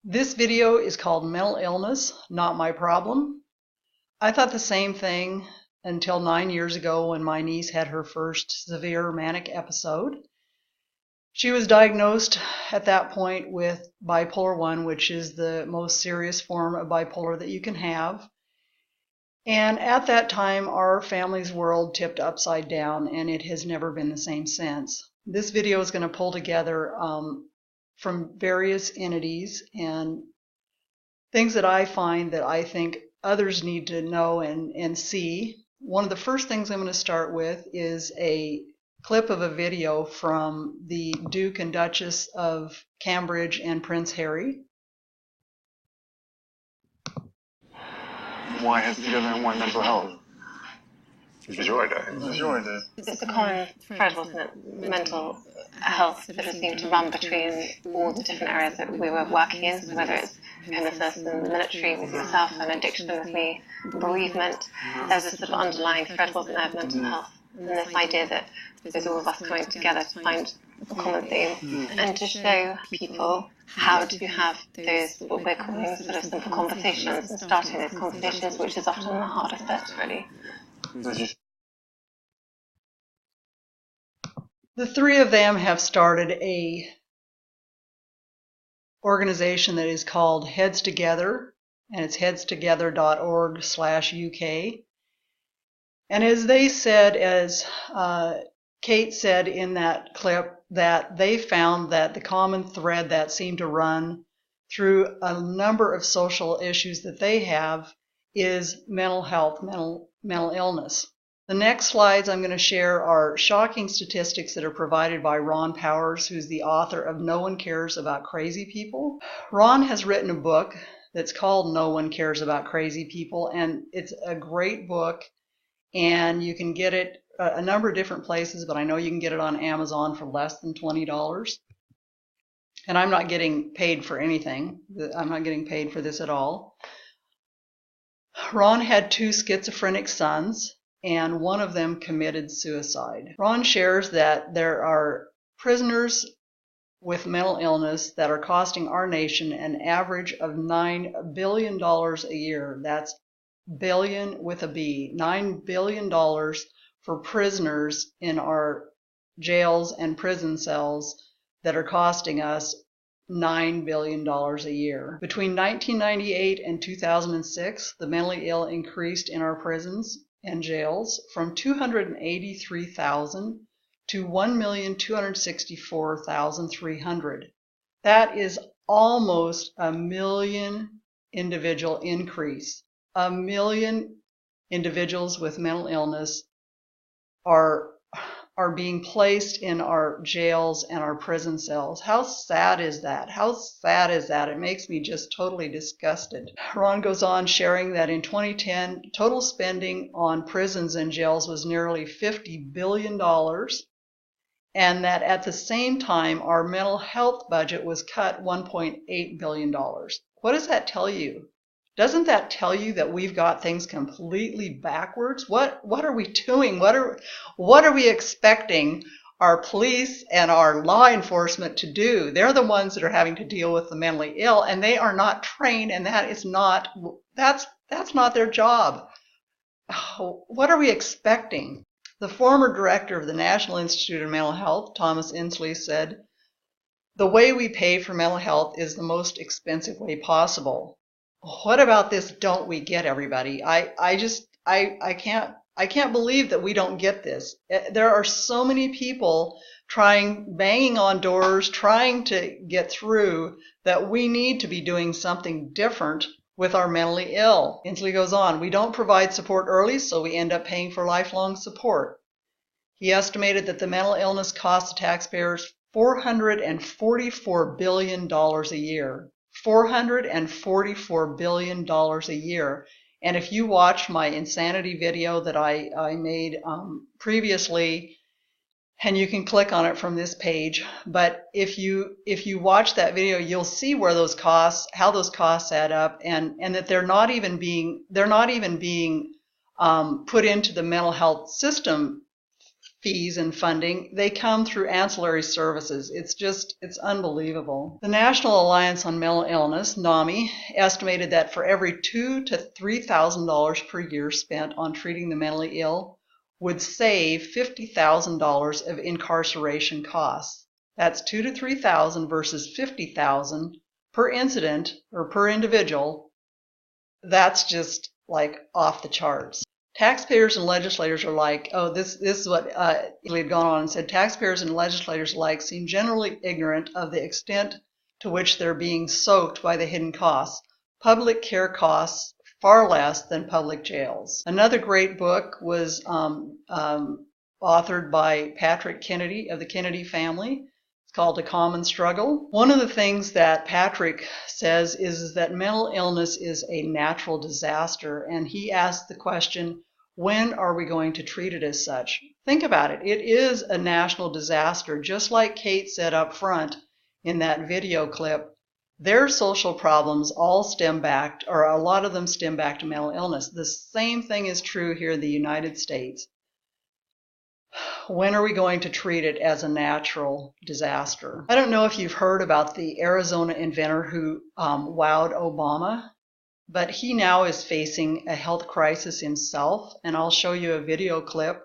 This video is called Mental Illness, Not My Problem. I thought the same thing until 9 years ago when my niece had her first severe manic episode. She was diagnosed at that point with bipolar 1, which is the most serious form of bipolar that you can have. And at that time, our family's world tipped upside down, and it has never been the same since. This video is going to pull together from various entities and things that I find that I think others need to know and see. One of the first things I'm going to start with is a clip of a video from the Duke and Duchess of Cambridge and Prince Harry. Why has together and why mental health? It's your idea. It's your idea. It's a common thread, wasn't it? Mental health that just seemed to run between all the different areas that we were working in, so whether it's homelessness in the military with yourself and addiction with me, bereavement. There's this sort of underlying thread, wasn't there, of mental health. And this idea that there's all of us coming together to find a common theme and to show people how to have those, what we're calling sort of simple conversations, and starting those conversations, which is often the hardest bit, really. The three of them have started a organization that is called Heads Together, and it's headstogether.org/UK. And as they said, as Kate said in that clip, that they found that the common thread that seemed to run through a number of social issues that they have is mental health, mental illness. The next slides I'm going to share are shocking statistics that are provided by Ron Powers, who's the author of No One Cares About Crazy People. Ron has written a book that's called No One Cares About Crazy People, and it's a great book, and you can get it a number of different places, but I know you can get it on Amazon for less than $20. And I'm not getting paid for anything. I'm not getting paid for this at all. Ron had 2 schizophrenic sons, and one of them committed suicide. Ron shares that there are prisoners with mental illness that are costing our nation an average of $9 billion a year. That's billion with a B. $9 billion for prisoners in our jails and prison cells that are costing us $9 billion a year. Between 1998 and 2006, the mentally ill increased in our prisons and jails from 283,000 to 1,264,300. That is almost a million individual increase. A million individuals with mental illness are being placed in our jails and our prison cells. How sad is that? How sad is that? It makes me just totally disgusted. Ron goes on sharing that in 2010, total spending on prisons and jails was nearly $50 billion, and that at the same time, our mental health budget was cut $1.8 billion. What does that tell you? Doesn't that tell you that we've got things completely backwards? What are we doing? What are we expecting our police and our law enforcement to do? They're the ones that are having to deal with the mentally ill, and they are not trained, and that's not their job. What are we expecting? The former director of the National Institute of Mental Health, Thomas Inslee, said, "The way we pay for mental health is the most expensive way possible." What about this don't we get, everybody? I can't believe that we don't get this. There are so many people banging on doors, trying to get through, that we need to be doing something different with our mentally ill. Inslee goes on, "We don't provide support early, so we end up paying for lifelong support." He estimated that the mental illness costs the taxpayers $444 billion a year. $444 billion a year. And if you watch my insanity video that I made previously, and you can click on it from this page, but if you watch that video, you'll see where those costs, how those costs add up, and that they're not even being put into the mental health system fees and funding, they come through ancillary services. It's unbelievable. The National Alliance on Mental Illness, NAMI, estimated that for every $2,000 to $3,000 per year spent on treating the mentally ill would save $50,000 of incarceration costs. That's $2,000 to $3,000 versus $50,000 per incident or per individual. That's just like off the charts. Taxpayers and legislators are like, oh, this is what he had gone on and said, taxpayers and legislators alike seem generally ignorant of the extent to which they're being soaked by the hidden costs. Public care costs far less than public jails. Another great book was authored by Patrick Kennedy of the Kennedy family. It's called A Common Struggle. One of the things that Patrick says is that mental illness is a natural disaster, and he asked the question, when are we going to treat it as such? Think about it. It is a national disaster, just like Kate said up front in that video clip. Their social problems all stem back, or a lot of them stem back to mental illness. The same thing is true here in the United States. When are we going to treat it as a natural disaster? I don't know if you've heard about the Arizona inventor who wowed Obama, but he now is facing a health crisis himself, and I'll show you a video clip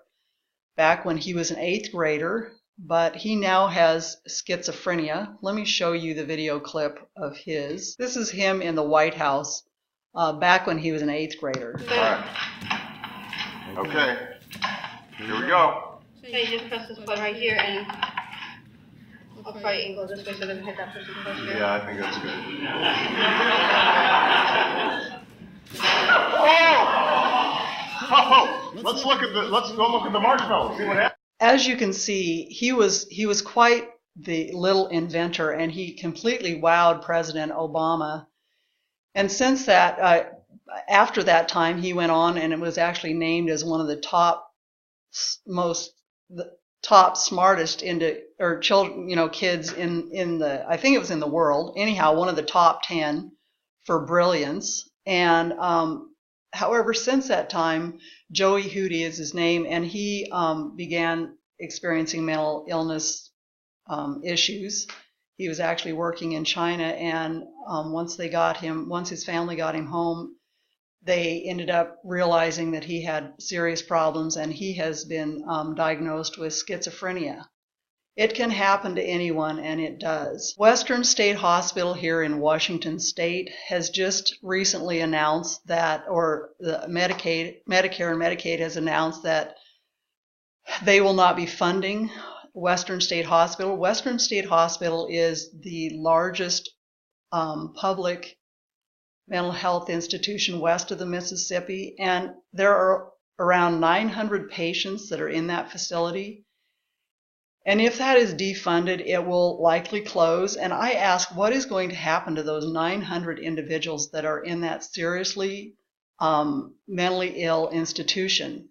back when he was an 8th grader, but he now has schizophrenia. Let me show you the video clip of his. This is him in the White House back when he was an 8th grader. All right. Okay. Here we go. So you just press this button right here and I'll probably angle this way so it doesn't hit that person close here. Yeah, I think that's good. Oh! Let's go look at the marshmallow. See what happens. As you can see, he was quite the little inventor, and he completely wowed President Obama. And since that, after that time, he went on and it was actually named as one of the top smartest kids in the, I think it was in the world. Anyhow, one of the top 10 for brilliance. And however, since that time, Joey Hootie is his name, and he began experiencing mental illness issues. He was actually working in China, and once his family got him home, they ended up realizing that he had serious problems, and he has been diagnosed with schizophrenia. It can happen to anyone, and it does. Western State Hospital here in Washington State has just recently announced that, or the Medicare and Medicaid has announced that they will not be funding Western State Hospital. Western State Hospital is the largest public mental health institution west of the Mississippi, and there are around 900 patients that are in that facility. And if that is defunded, it will likely close. And I ask, what is going to happen to those 900 individuals that are in that seriously mentally ill institution?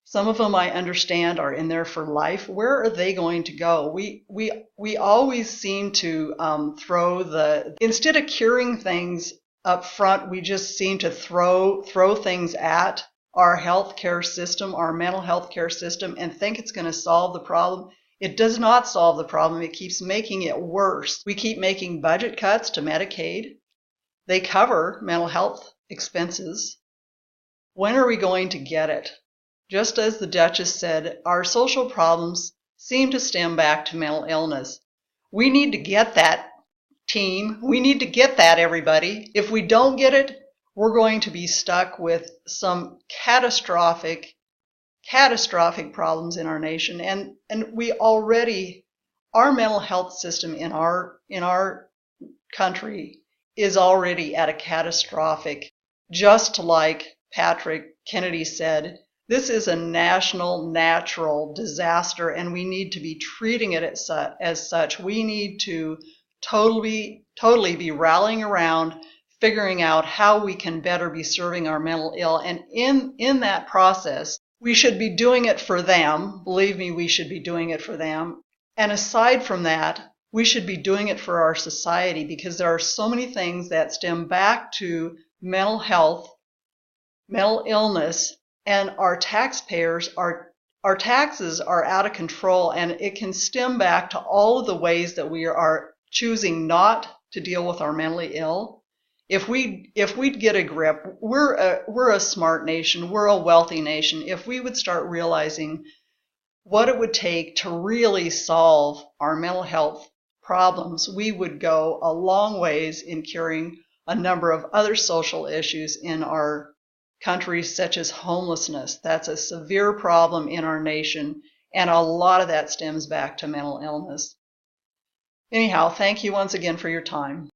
Some of them, I understand, are in there for life. Where are they going to go? We always seem to instead of curing things up front, we just seem to throw things at our healthcare system, our mental health care system, and think it's going to solve the problem. It does not solve the problem. It keeps making it worse. We keep making budget cuts to Medicaid. They cover mental health expenses. When are we going to get it? Just as the Duchess said, our social problems seem to stem back to mental illness. We need to get that, team. We need to get that, everybody. If we don't get it, we're going to be stuck with some catastrophic problems in our nation, and we already, our mental health system in our country is already at a catastrophic. Just like Patrick Kennedy said, this is a national natural disaster, and we need to be treating it as such. We need to totally be rallying around, figuring out how we can better be serving our mental ill, and in that process, we should be doing it for them. Believe me, we should be doing it for them. And aside from that, we should be doing it for our society, because there are so many things that stem back to mental health, mental illness, and our taxpayers are our taxes are out of control, and it can stem back to all of the ways that we are choosing not to deal with our mentally ill. If we'd get a grip, we're a smart nation, we're a wealthy nation. If we would start realizing what it would take to really solve our mental health problems, we would go a long ways in curing a number of other social issues in our countries, such as homelessness. That's a severe problem in our nation, and a lot of that stems back to mental illness. Anyhow, thank you once again for your time.